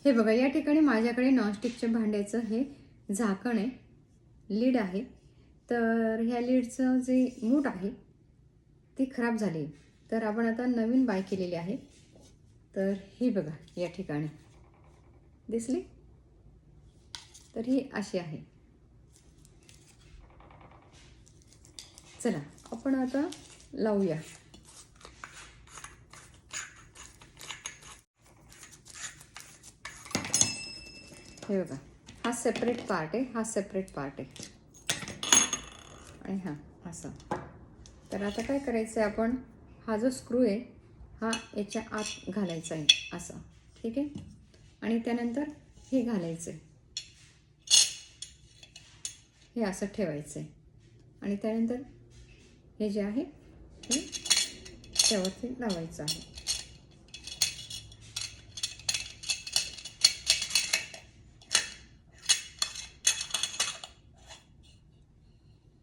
हे बघा, या ठिकाणी माझ्याकडे नॉनस्टिकच्या भांड्याचं हे झाकण आहे, लीड आहे. तर ह्या लीडचं जे मूठ आहे ती खराब झाली, तर आपण आता नवीन बाय केलेली आहे. तर ही बघा, या ठिकाणी दिसली, तर ही अशी आहे. चला आपण आता लावूया. हे बघा, हा सेपरेट पार्ट आहे, हा सेपरेट पार्ट आहे आणि हा असं. तर आता काय करायचं आहे, आपण हा जो स्क्रू आहे हा याच्या आत घालायचा आहे असं, ठीक आहे. आणि त्यानंतर हे घालायचं आहे, हे असं ठेवायचं आहे आणि त्यानंतर हे जे आहे हे त्यावरती लावायचं आहे.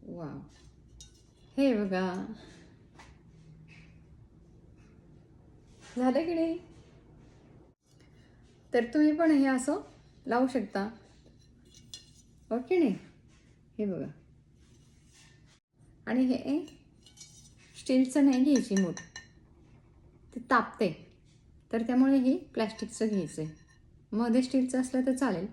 वाव, हे बघा झालं की नाही. तर तुम्ही पण हे असं लावू शकता, हो की नाही. हे बघा, आणि हे स्टीलचं नाही घ्यायची मूठ, ते तापते, तर त्यामुळे हे प्लॅस्टिकचं घ्यायचं आहे. मध्ये स्टीलचं असलं तर चालेल,